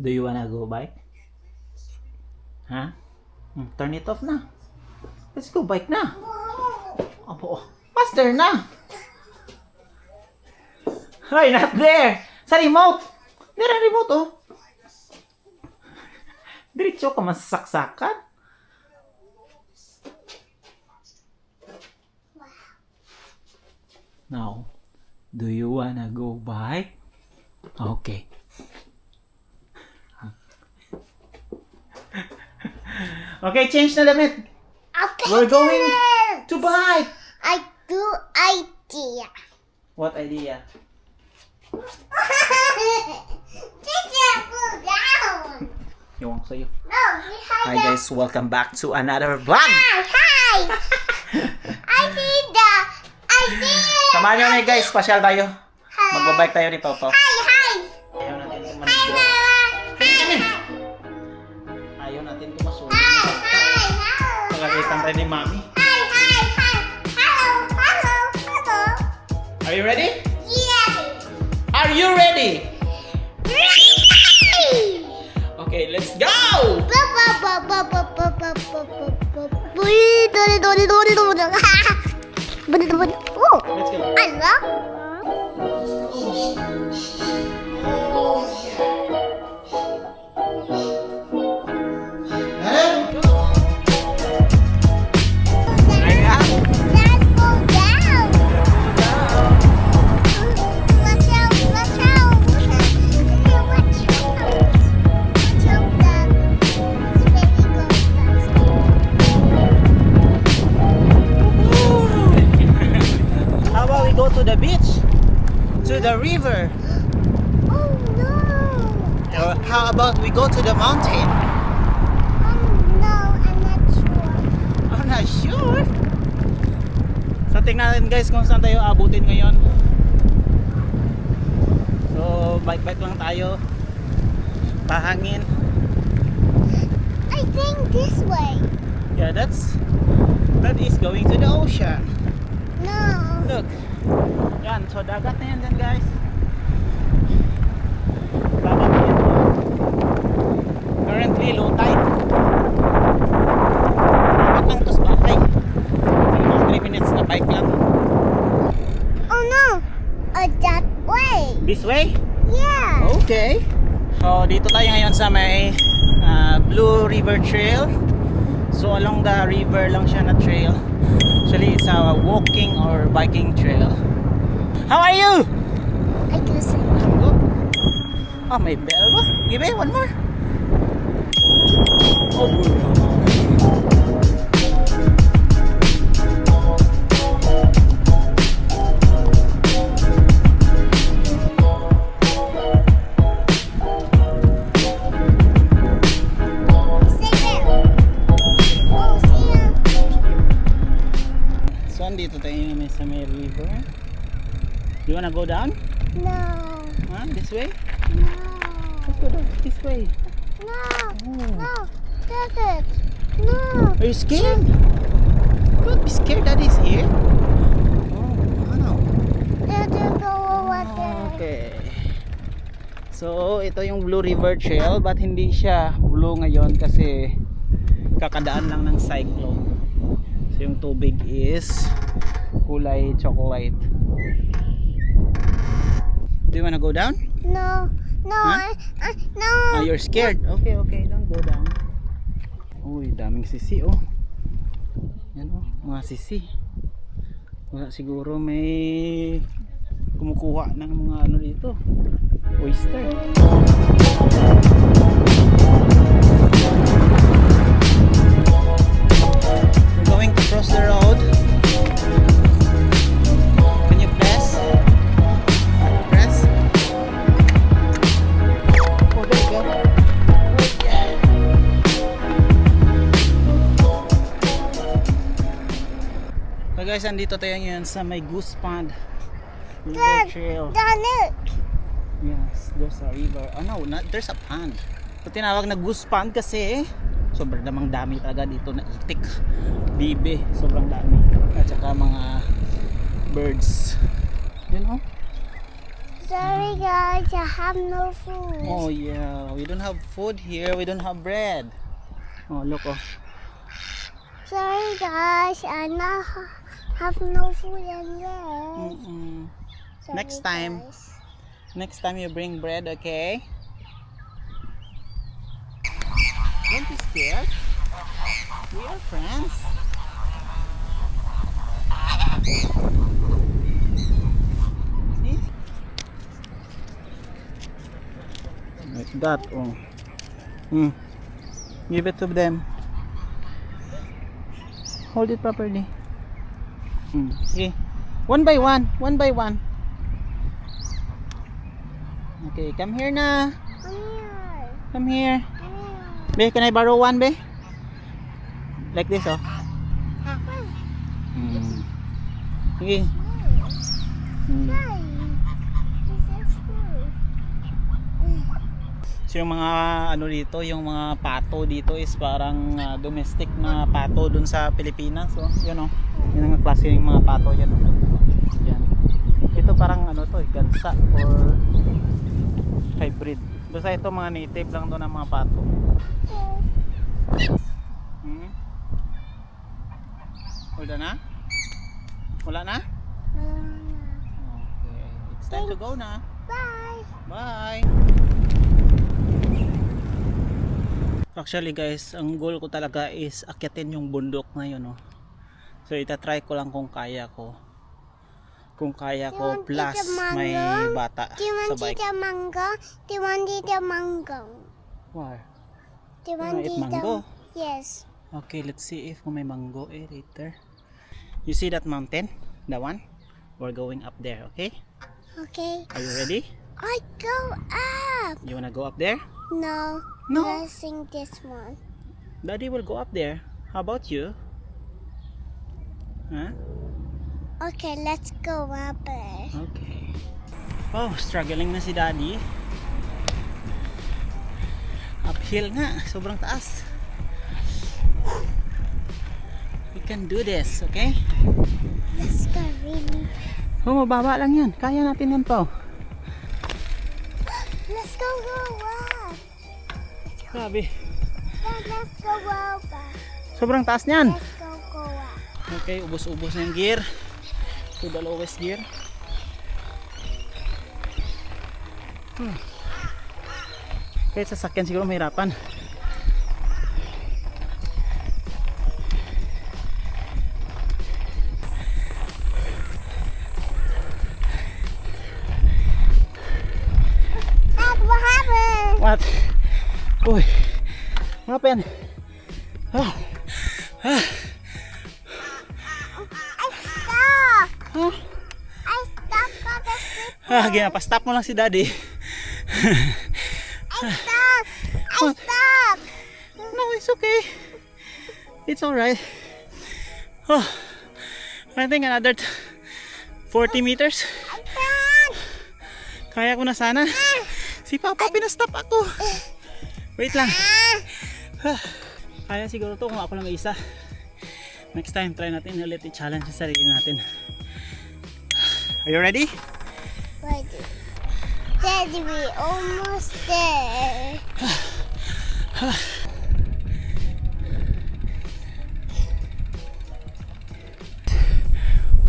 Do you wanna go bike? Huh? Turn it off na. Let's go bike na. Opo. Faster na. Ay, not there. Sa remote. There ang remote, oh. Diretso ka masasaksakan. Now, do you wanna go bike? Okay. Okay, change na damit. Okay. We're going to bike. I do idea. What idea? Teacher, pull down. Yung sa'yo. No, we have Hi guys, welcome back to another vlog. Hi. I need the idea. Samahan nyo na guys, pasyal tayo. Magbabike tayo ni Papa. Hi. Ayaw natin Hi, tumaligro. Mama. Ayaw natin tumasulong. Hi. Nagalitan tayo ni Mami. Hi. Hello. Are you ready? Yeah. Are you ready? Okay, let's go! Let's go. How about we go to the beach? To the river? Or how about we go to the mountain? I'm not sure. So tingnan natin guys kung saan tayo abutin ngayon. So bike lang tayo. Pahangin. I think this way. Yeah, that is going to the ocean. No. Look. Yan, so dagat na yan dyan guys. Dagat na yan. Currently low tide. Dagat lang tos bahay. Mga 3 minutes na bike lang. Oh no. That way. This way? Yeah. Okay. So dito tayo ngayon sa may Blue River Trail. So along the river lang siya na trail. Actually it's a walking or biking trail. How are you? I can see. Oh, may bell ba? Give me one more. Oh, Stay there. Oh, see ya. so andito tayo sa may river. You wanna go down? No. Huh? This way? No. Let's go down this way. No. Oh. No. That's it. No. Are you scared? Don't be scared, Daddy's here. Oh, wow. There's go over there. Okay. So, ito yung Blue River Trail, but hindi siya blue ngayon kasi kakadaan lang ng cyclone. So, yung tubig is kulay chocolate. Do you wanna go down? No. No. Huh? No. Ah, you're scared? Okay, okay, don't go down. Uy, daming sisi oh. Yan oh, mga sisi. Wala siguro may kumukuha ng mga ano dito. Oyster. We're going to cross the road. Can you press? Press. Oh, there you go. So guys, andito tayo ngayon sa may Goose Pond River Dad, Trail. Dad, Yes, there's a river. Oh no, there's a pond. So tinawag na Goose Pond kasi sobrang damang dami talaga dito na itik. Bibe, sobrang dami. At saka mga birds. You know? Sorry guys, I have no food. Oh yeah, we don't have food here. We don't have bread. Oh look, oh. Sorry guys, I not have no food in there. Mm-mm. Sorry, Next time. guys. Next time you bring bread, okay? Don't be scared. We are friends. See? Like that, oh. Give it to them. Hold it properly. Okay. One by one. One by one. Okay, come here na. Come here. Come here. Come Be, can I borrow one, be? Like this, oh. here. Okay. Hi. This is food. So yung mga ano dito, yung mga pato dito is parang domestic na pato dun sa Pilipinas. So, yun oh. Yun ang klase ng mga pato yan. Yan. Ito parang ano to, gansa or hybrid. Basta ito mga native lang doon ng mga pato. Wala na? Wala na? Okay. It's time to go na. Bye. Bye! Actually guys, ang goal ko talaga is akyatin yung bundok na yun, no? So itatry ko lang kung kaya ko. Kung kaya ko want plus eat a mango? may bata Do you sa want to bike. eat a mango? Do you want to eat a mango? Why? Do you wanna want to eat eat mango? Yes. Okay, let's see if may mango later. You see that mountain? The one? We're going up there, okay? Okay. Are you ready? I go up. You wanna go up there? No. No. Let's sing this one. Daddy will go up there. How about you? Huh? Okay, let's go up there. Okay. Oh, struggling na si Daddy. Uphill nga, sobrang taas. We can do this, okay? Let's go really. Oh, mababa lang yan. Kaya natin yan pa. Let's go up. Grabe. Let's go up. Sobrang taas niyan. Let's go up. Okay, ubos-ubos na yung gear. To the lowest gear. Kahit sasakyan siguro mahirapan. Dad, what happened? What? Uy. What happened? Ah. Ah. I stuck. Ah. I stuck on the slip. Ah, ginapa-stop mo lang si Daddy. I stuck. I stuck. No, it's okay. It's alright. Oh, I think another 40 meters. I'm done. Kaya ko na sana. Si Papa, pinastop ako. Wait lang. Ah, kaya siguro to kung ako lang isa. Next time, try natin ulit i-challenge sa sarili natin. Are you ready? Ready. Daddy, we almost there.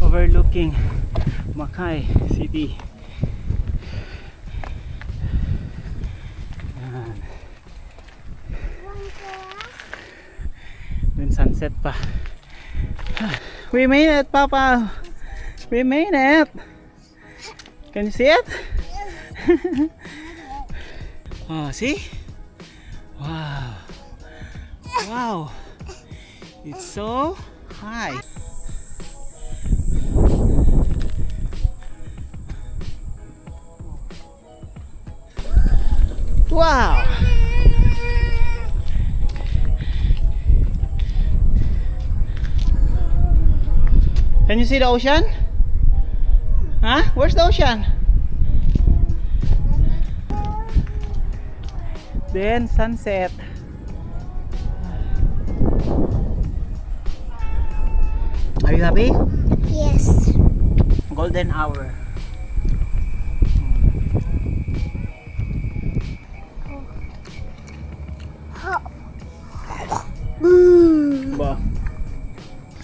Overlooking Makay City. Yan. Then sunset pa. We made it, Papa. We made it. Can you see it? Oh, see? Wow. Wow. It's so high. Wow. Can you see the ocean? Huh? Where's the ocean? Then sunset. Are you happy? Yes. Golden hour.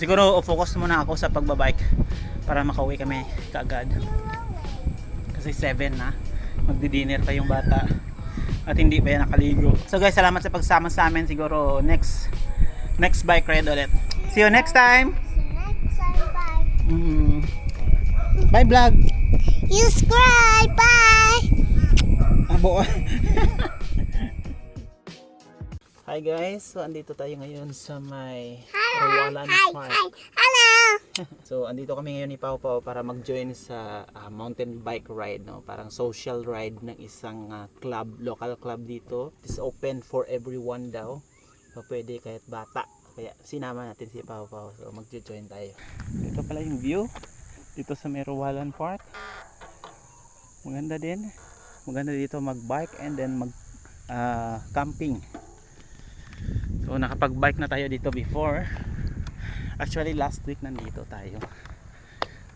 Siguro focus muna ako sa pagbabike para makauwi kami kaagad. Kasi 7 na. Magdi-dinner pa yung bata. At hindi pa yan nakaligo. So guys, salamat sa pagsama sa amin. Siguro next bike ride ulit. See you next time. Next time, bye. Bye vlog. You subscribe, bye. Abo. Hi guys, so andito tayo ngayon sa may Rawalan Park. Hello. So andito kami ngayon ni Pau Pau para mag-join sa mountain bike ride, no? Parang social ride ng isang club, local club dito. It's open for everyone daw. So pwede kahit bata. Kaya sinama natin si Pau Pau. So mag-join tayo. Ito pala yung view dito sa may Rawalan Park. Maganda din. Maganda dito mag-bike and then camping. So nakapag-bike na tayo dito before. Actually last week nandito tayo.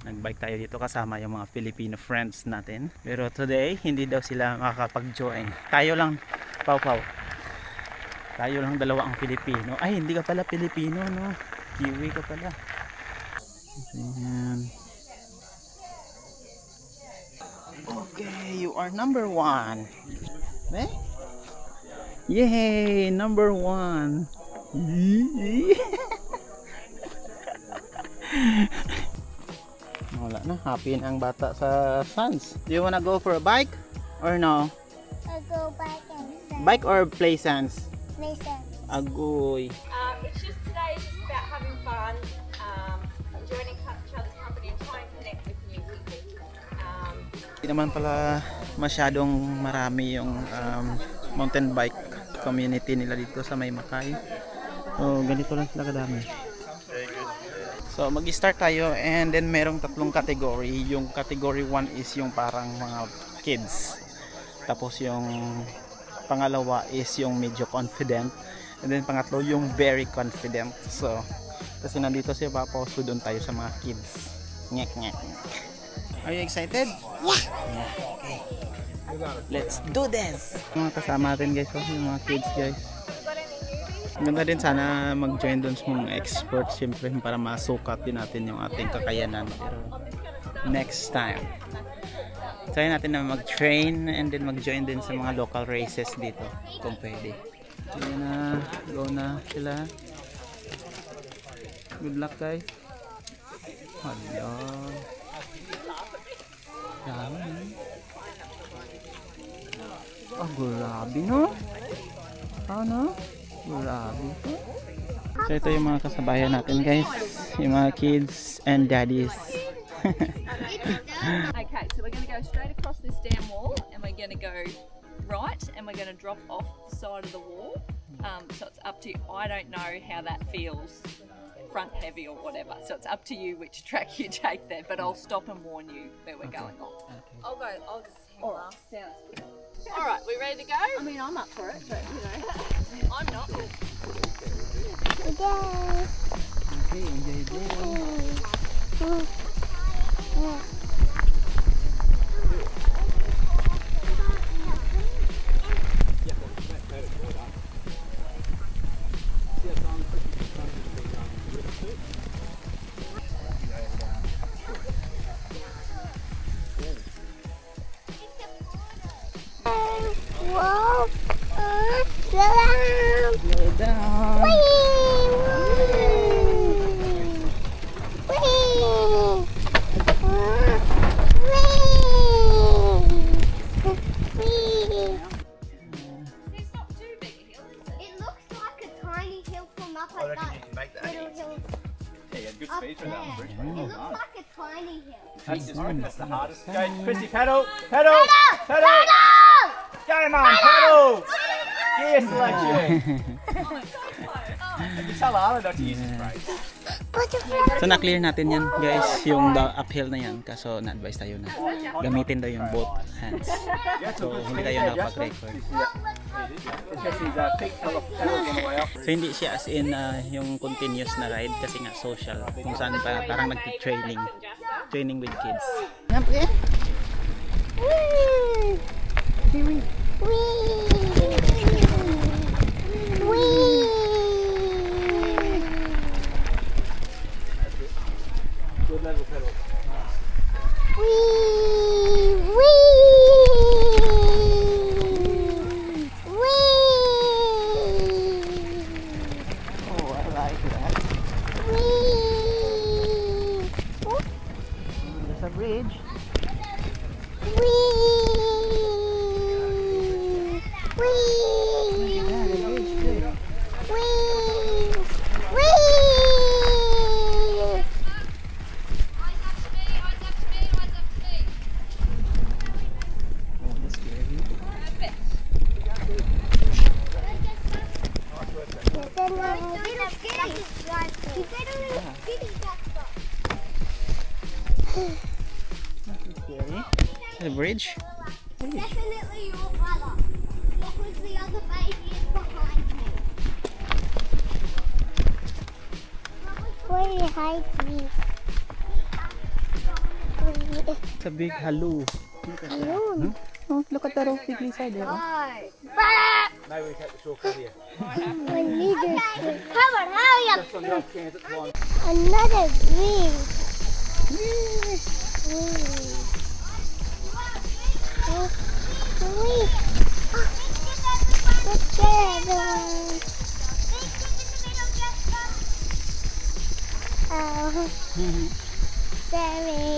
Nag-bike tayo dito kasama yung mga Filipino friends natin. Pero today hindi daw sila makakapag-join. Tayo lang, Pau Pau. Tayo lang dalawa ang Filipino. Ay, hindi ka pala Filipino, no? Kiwi ka pala. Ayan. Okay, you are number 1. Eh? Yay! Number 1. Wala na. Happy na ang bata sa Sans. Do you wanna go for a bike? Or no? I'll go back and say, Bike or play Sans? listen. Agoy. It's just today is just about having fun, enjoying each other's company and trying to connect with new people. Hindi naman pala masyadong marami yung mountain bike community nila dito sa May Makay. So ganito lang sila kadami. So mag-start tayo and then merong tatlong category. Yung category 1 is yung parang mga kids. Tapos yung pangalawa is yung medyo confident. And then pangatlo yung very confident. So kasi nandito si Papa, so doon tayo sa mga kids. Nyek nyek. Are you excited? Yeah. Okay. Let's do this! Mga kasama natin guys, yung mga kids guys. Ganda din sana mag-join doon sa mga experts siyempre para masukat din natin yung ating kakayanan. Pero next time, try natin na mag-train and then mag-join din sa mga local races dito kung pwede. Ayan na, go na sila. Good luck guys. Hello. Dami. Oh, grabe no? Ano? Grabe to. So ito yung mga kasabayan natin guys. Yung mga kids and daddies. Okay, so we're going to go straight across this dam wall and we're going to go right and we're going to drop off the side of the wall. So it's up to you. I don't know how that feels, front heavy or whatever. So it's up to you which track you take there, but I'll stop and warn you where we're going off. Okay. I'll just hang last. Sounds good. All right, we ready to go? I mean, I'm up for it, but you know, I'm not. Today. Okay, enjoy this. Whoa. Salam. Slow down. It's not too big a hill, is it? It looks like a tiny hill from up at that little hill Good up speed for there. that. It looks like a tiny hill. That's the hardest. Go, Chrissy, pedal, pedal, pedal. Go, Mum, pedal. Gear selection. You tell Arlo not to use his brakes. So na-clear natin yan guys, yung uphill na yan. Kaso na-advise tayo na gamitin daw yung both hands. So hindi tayo nakapag-record. Jesse's peak fell off pedals on the way up. So hindi siya as in yung continuous na ride kasi nga social. Kung saan pa, parang nag-training. Training with kids. level pedal. Wee, wee, wee. Oh, I like that. Wee. There's a bridge. Wee. Yeah, the bridge too. Wee. Wee. Oh, that's scary. That's scary. The bridge? Definitely your brother. Because the other baby is behind me. Where hide me? It's a big haloo. Look at that. Alone. Oh, look at the rock big side there. Oh. Maybe we take the shortcut here. I need it. Come on, hurry up. Just on the off chance it's one. Another green. Let's get everyone. Oh, sorry.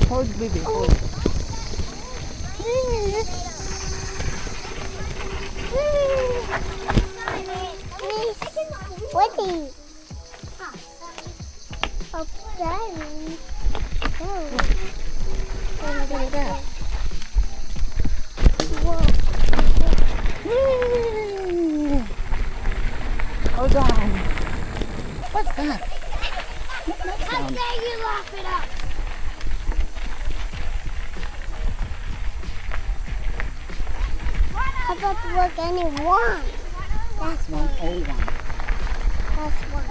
Hold, baby, hold. Woody. Oh, sorry. Oh. Whoa. Hold on. What's that? How dare you laugh it up? How about to work anyone? That's one. 101. That's one.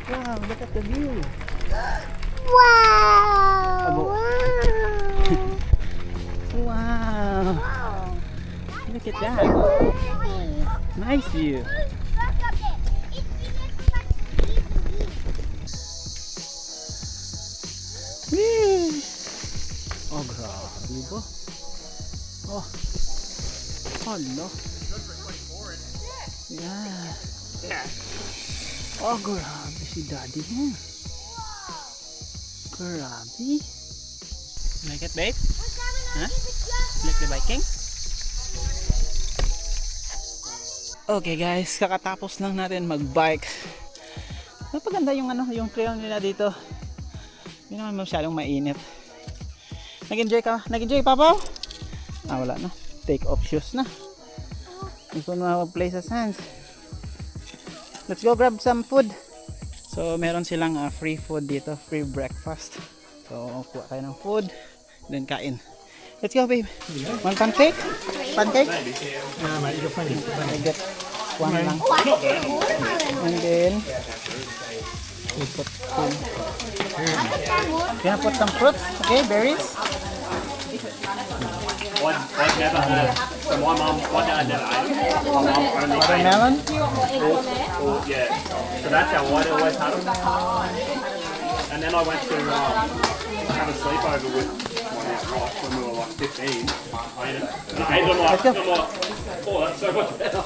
Wow, look at the view. Wow! Abo. Wow! Wow. Look at that. Nice view. Whee! Oh, grabe ba? Oh. Hala. Yeah. Oh, grabe si daddy mo. Grabe. Like it, babe? Huh? Like the biking? Okay guys, kakatapos lang natin mag-bike. Napaganda yung yung trail nila dito. Hindi naman masyadong mainit. Nag-enjoy ka? Nag-enjoy Papa? Ah, wala na. Take off shoes na. Gusto na mag-play sa sands. Let's go grab some food. So meron silang free food dito, free breakfast. So kuha tayo ng food, then kain. Let's go babe. One pancake? Pancake? I get one lang. And then we put some. Can I put some fruits? Okay, berries. I never had. So my mum, my dad never ate them. My mum only ate Watermelon. yeah. So that's how I'd always had them. And then I went to have a sleepover with my wife when we were like 15. I ate them like, oh, that's so much better.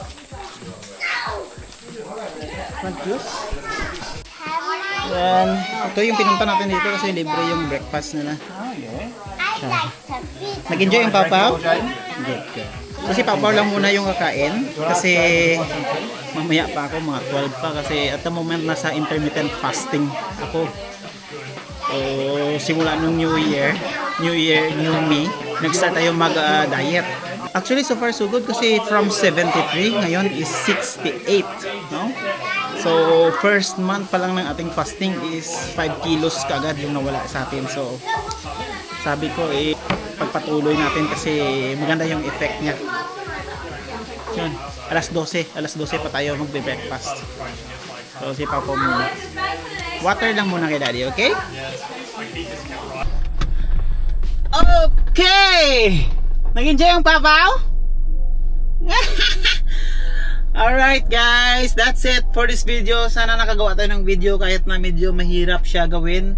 Want juice? Yan. Ito yung pinunta natin dito kasi libre yung breakfast nila. Nag-enjoy yung Papa? Good, good. Kasi Papa lang muna yung kakain kasi mamaya pa ako, mga 12 pa kasi at the moment nasa intermittent fasting ako. So, simula nung New Year, New Me, nag-start tayo mag-diet. Actually, so far so good kasi from 73, ngayon is 68, no? So, first month pa lang ng ating fasting is 5 kilos kaagad yung nawala sa atin. So, sabi ko pagpatuloy natin kasi maganda yung effect niya. Yun, alas 12 pa tayo magbe-breakfast. So, sipa po muna. Water lang muna kay Daddy, okay? Okay! Nag-enjoy ang papaw? Alright guys, that's it for this video. Sana nakagawa tayo ng video kahit na medyo mahirap siya gawin.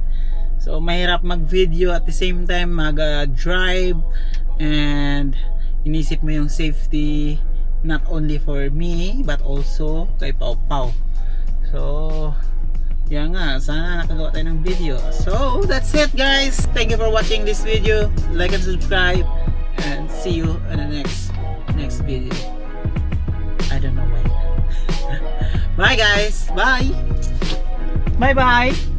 So mahirap mag-video at the same time mag-drive and inisip mo yung safety not only for me but also kay Pau Pau. So yan nga, sana nakagawa tayo ng video. So that's it guys. Thank you for watching this video. Like and subscribe and see you in the next video. I don't know when. Bye guys. Bye. Bye bye.